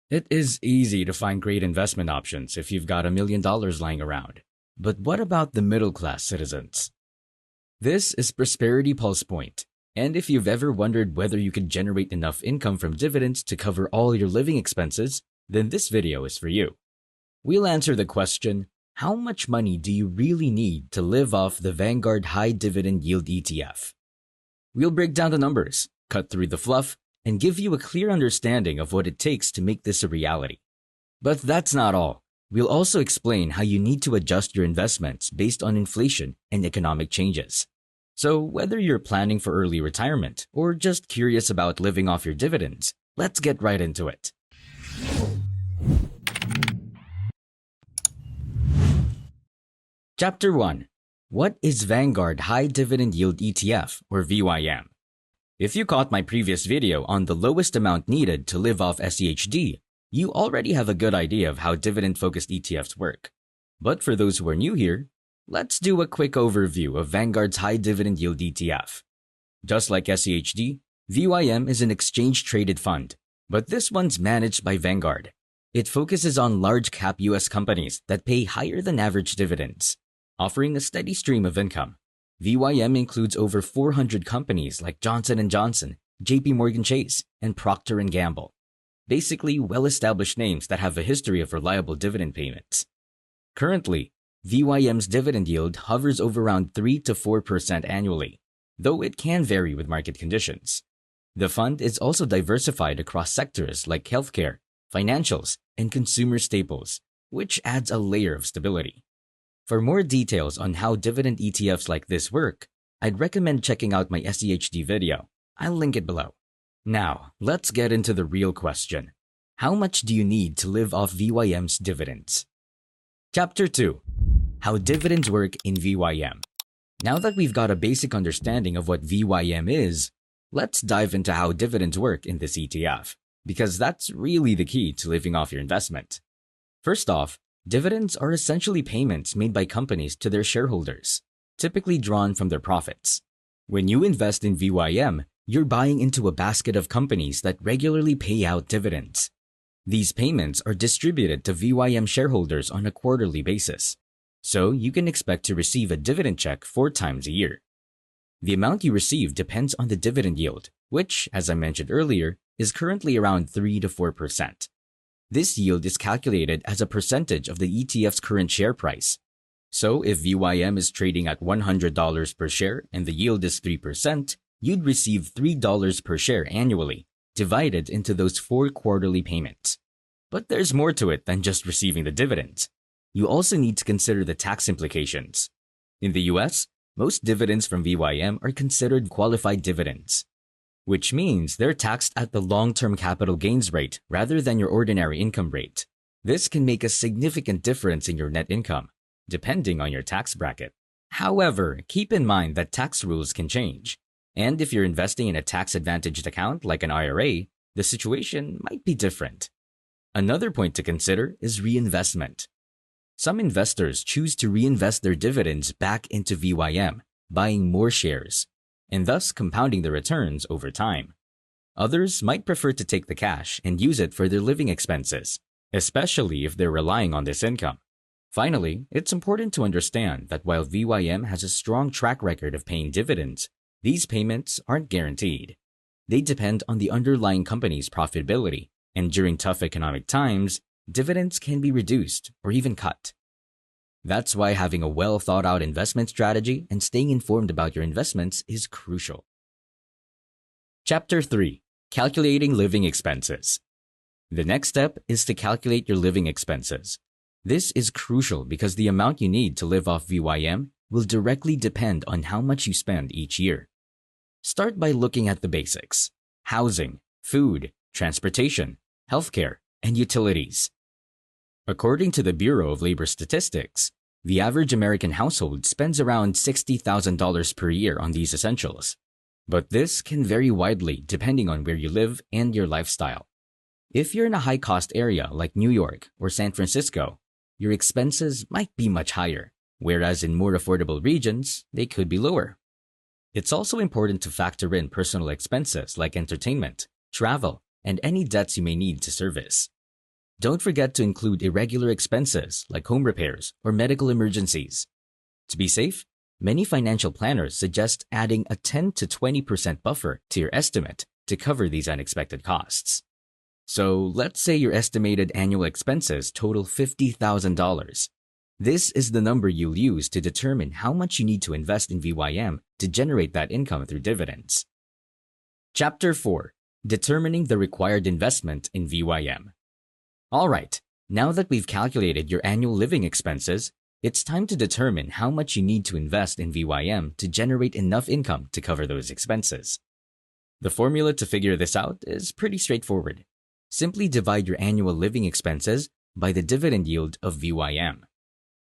It is easy to find great investment options if you've got $1 million lying around. But what about the middle class citizens? This is Prosperity Pulse Point, and if you've ever wondered whether you can generate enough income from dividends to cover all your living expenses, then this video is for you. We'll answer the question, how much money do you really need to live off the Vanguard High Dividend Yield ETF? We'll break down the numbers, cut through the fluff, and give you a clear understanding of what it takes to make this a reality. But that's not all. We'll also explain how you need to adjust your investments based on inflation and economic changes. So whether you're planning for early retirement or just curious about living off your dividends, let's get right into it. Chapter 1. What is Vanguard High Dividend Yield ETF, or VYM? If you caught my previous video on the lowest amount needed to live off SEHD, you already have a good idea of how dividend-focused ETFs work. But for those who are new here, let's do a quick overview of Vanguard's High Dividend Yield ETF. Just like SEHD, VYM is an exchange-traded fund, but this one's managed by Vanguard. It focuses on large-cap US companies that pay higher than average dividends, offering a steady stream of income. VYM includes over 400 companies like Johnson & Johnson, JP Morgan Chase, and Procter & Gamble. Basically, well-established names that have a history of reliable dividend payments. Currently, VYM's dividend yield hovers over around 3 to 4% annually, though it can vary with market conditions. The fund is also diversified across sectors like healthcare, financials, and consumer staples, which adds a layer of stability. For more details on how dividend ETFs like this work, I'd recommend checking out my SEHD video. I'll link it below. Now, let's get into the real question. How much do you need to live off VYM's dividends? Chapter 2. How dividends work in VYM. Now that we've got a basic understanding of what VYM is, let's dive into how dividends work in this ETF, because that's really the key to living off your investment. First off, dividends are essentially payments made by companies to their shareholders, typically drawn from their profits. When you invest in VYM, you're buying into a basket of companies that regularly pay out dividends. These payments are distributed to VYM shareholders on a quarterly basis, so you can expect to receive a dividend check 4 times a year. The amount you receive depends on the dividend yield, which, as I mentioned earlier, is currently around 3 to 4%. This yield is calculated as a percentage of the ETF's current share price. So if VYM is trading at $100 per share and the yield is 3%, you'd receive $3 per share annually, divided into those 4 quarterly payments. But there's more to it than just receiving the dividends. You also need to consider the tax implications. In the US, most dividends from VYM are considered qualified dividends, which means they're taxed at the long-term capital gains rate rather than your ordinary income rate. This can make a significant difference in your net income, depending on your tax bracket. However, keep in mind that tax rules can change. And if you're investing in a tax-advantaged account like an IRA, the situation might be different. Another point to consider is reinvestment. Some investors choose to reinvest their dividends back into VYM, buying more shares, and thus compounding the returns over time. Others might prefer to take the cash and use it for their living expenses, especially if they're relying on this income. Finally, it's important to understand that while VYM has a strong track record of paying dividends, these payments aren't guaranteed. They depend on the underlying company's profitability, and during tough economic times, dividends can be reduced or even cut. That's why having a well-thought-out investment strategy and staying informed about your investments is crucial. Chapter 3. Calculating living expenses. The next step is to calculate your living expenses. This is crucial because the amount you need to live off VYM will directly depend on how much you spend each year. Start by looking at the basics: housing, food, transportation, healthcare, and utilities. According to the Bureau of Labor Statistics, the average American household spends around $60,000 per year on these essentials. But this can vary widely depending on where you live and your lifestyle. If you're in a high-cost area like New York or San Francisco, your expenses might be much higher, whereas in more affordable regions, they could be lower. It's also important to factor in personal expenses like entertainment, travel, and any debts you may need to service. Don't forget to include irregular expenses like home repairs or medical emergencies. To be safe, many financial planners suggest adding a 10 to 20% buffer to your estimate to cover these unexpected costs. So let's say your estimated annual expenses total $50,000. This is the number you'll use to determine how much you need to invest in VYM to generate that income through dividends. Chapter 4. Determining the required investment in VYM. Alright, now that we've calculated your annual living expenses, it's time to determine how much you need to invest in VYM to generate enough income to cover those expenses. The formula to figure this out is pretty straightforward. Simply divide your annual living expenses by the dividend yield of VYM.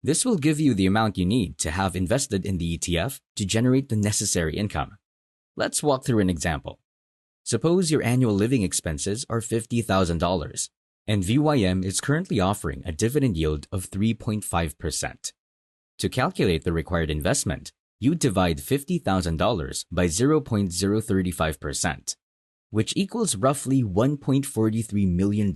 This will give you the amount you need to have invested in the ETF to generate the necessary income. Let's walk through an example. Suppose your annual living expenses are $50,000, and VYM is currently offering a dividend yield of 3.5%. To calculate the required investment, you divide $50,000 by 0.035%, which equals roughly $1.43 million.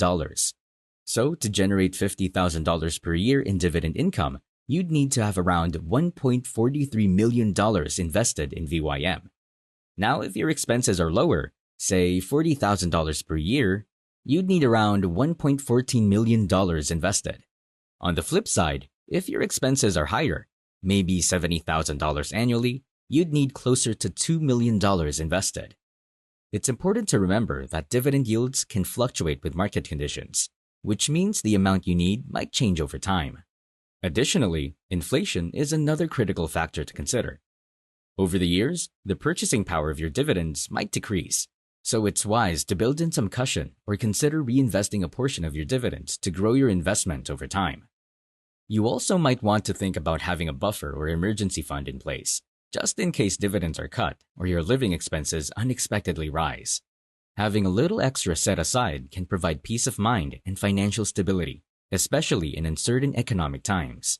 So, to generate $50,000 per year in dividend income, you'd need to have around $1.43 million invested in VYM. Now, if your expenses are lower, say $40,000 per year, you'd need around $1.14 million invested. On the flip side, if your expenses are higher, maybe $70,000 annually, you'd need closer to $2 million invested. It's important to remember that dividend yields can fluctuate with market conditions, which means the amount you need might change over time. Additionally, inflation is another critical factor to consider. Over the years, the purchasing power of your dividends might decrease, so it's wise to build in some cushion or consider reinvesting a portion of your dividends to grow your investment over time. You also might want to think about having a buffer or emergency fund in place, just in case dividends are cut or your living expenses unexpectedly rise. Having a little extra set aside can provide peace of mind and financial stability, especially in uncertain economic times.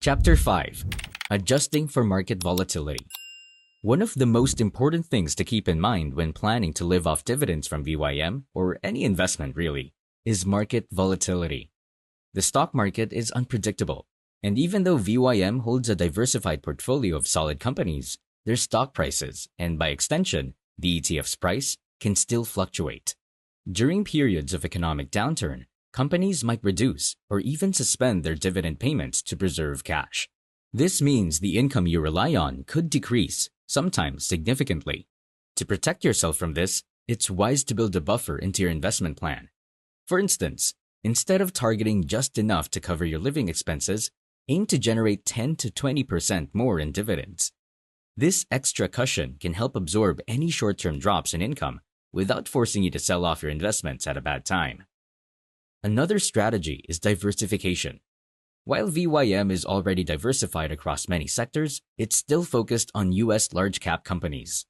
Chapter 5. Adjusting for market volatility. One of the most important things to keep in mind when planning to live off dividends from VYM, or any investment really, is market volatility. The stock market is unpredictable, and even though VYM holds a diversified portfolio of solid companies, their stock prices, and by extension, the ETF's price, can still fluctuate. During periods of economic downturn, companies might reduce or even suspend their dividend payments to preserve cash. This means the income you rely on could decrease, sometimes significantly. To protect yourself from this, it's wise to build a buffer into your investment plan. For instance, instead of targeting just enough to cover your living expenses, aim to generate 10 to 20% more in dividends. This extra cushion can help absorb any short-term drops in income without forcing you to sell off your investments at a bad time. Another strategy is diversification. While VYM is already diversified across many sectors, it's still focused on US large-cap companies.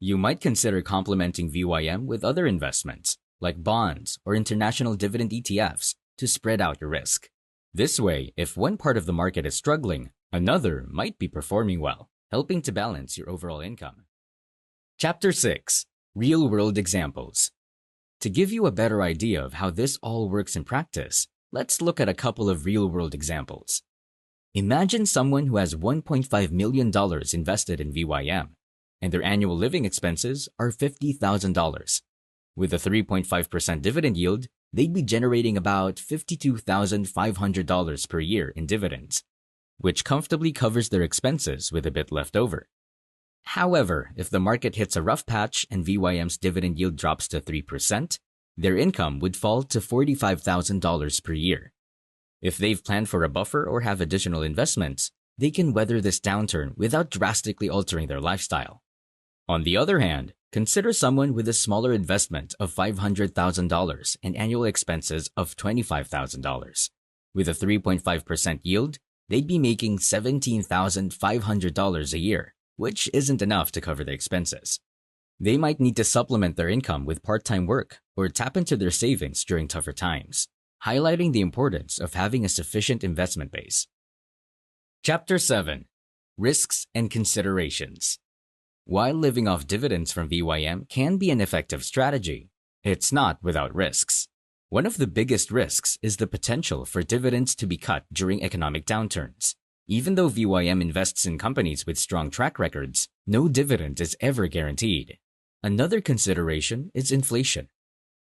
You might consider complementing VYM with other investments, like bonds or international dividend ETFs, to spread out your risk. This way, if one part of the market is struggling, another might be performing well, helping to balance your overall income. Chapter 6. Real-world examples. To give you a better idea of how this all works in practice, let's look at a couple of real-world examples. Imagine someone who has $1.5 million invested in VYM, and their annual living expenses are $50,000. With a 3.5% dividend yield, they'd be generating about $52,500 per year in dividends, which comfortably covers their expenses with a bit left over. However, if the market hits a rough patch and VYM's dividend yield drops to 3%, their income would fall to $45,000 per year. If they've planned for a buffer or have additional investments, they can weather this downturn without drastically altering their lifestyle. On the other hand, consider someone with a smaller investment of $500,000 and annual expenses of $25,000. With a 3.5% yield, they'd be making $17,500 a year, which isn't enough to cover their expenses. They might need to supplement their income with part-time work or tap into their savings during tougher times, highlighting the importance of having a sufficient investment base. Chapter 7. Risks and Considerations. While living off dividends from VYM can be an effective strategy, it's not without risks. One of the biggest risks is the potential for dividends to be cut during economic downturns. Even though VYM invests in companies with strong track records, no dividend is ever guaranteed. Another consideration is inflation.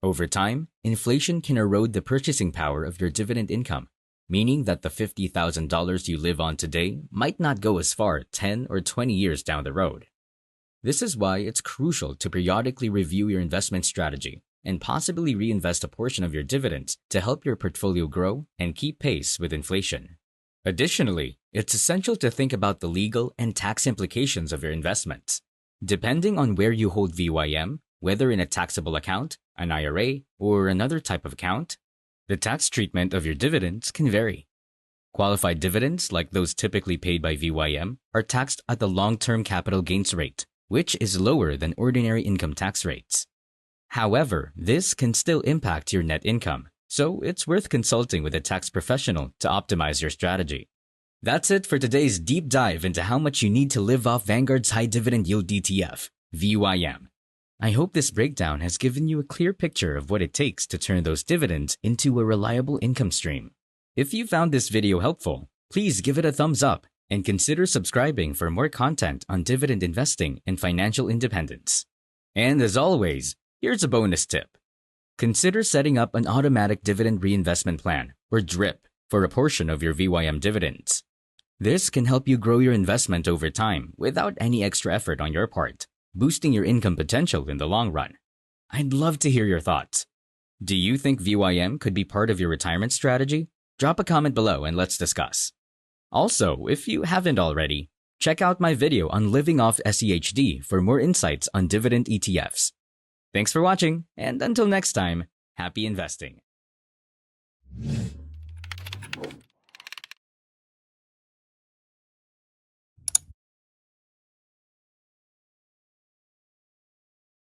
Over time, inflation can erode the purchasing power of your dividend income, meaning that the $50,000 you live on today might not go as far 10 or 20 years down the road. This is why it's crucial to periodically review your investment strategy and possibly reinvest a portion of your dividends to help your portfolio grow and keep pace with inflation. Additionally, it's essential to think about the legal and tax implications of your investments. Depending on where you hold VYM, whether in a taxable account, an IRA, or another type of account, the tax treatment of your dividends can vary. Qualified dividends, like those typically paid by VYM, are taxed at the long-term capital gains rate, which is lower than ordinary income tax rates. However, this can still impact your net income, so it's worth consulting with a tax professional to optimize your strategy. That's it for today's deep dive into how much you need to live off Vanguard's High Dividend Yield ETF, VYM. I hope this breakdown has given you a clear picture of what it takes to turn those dividends into a reliable income stream. If you found this video helpful, please give it a thumbs up and consider subscribing for more content on dividend investing and financial independence. And as always, here's a bonus tip. Consider setting up an automatic dividend reinvestment plan, or DRIP, for a portion of your VYM dividends. This can help you grow your investment over time without any extra effort on your part, boosting your income potential in the long run. I'd love to hear your thoughts. Do you think VYM could be part of your retirement strategy? Drop a comment below and let's discuss. Also, if you haven't already, check out my video on living off SEHD for more insights on dividend ETFs. Thanks for watching, and until next time, happy investing.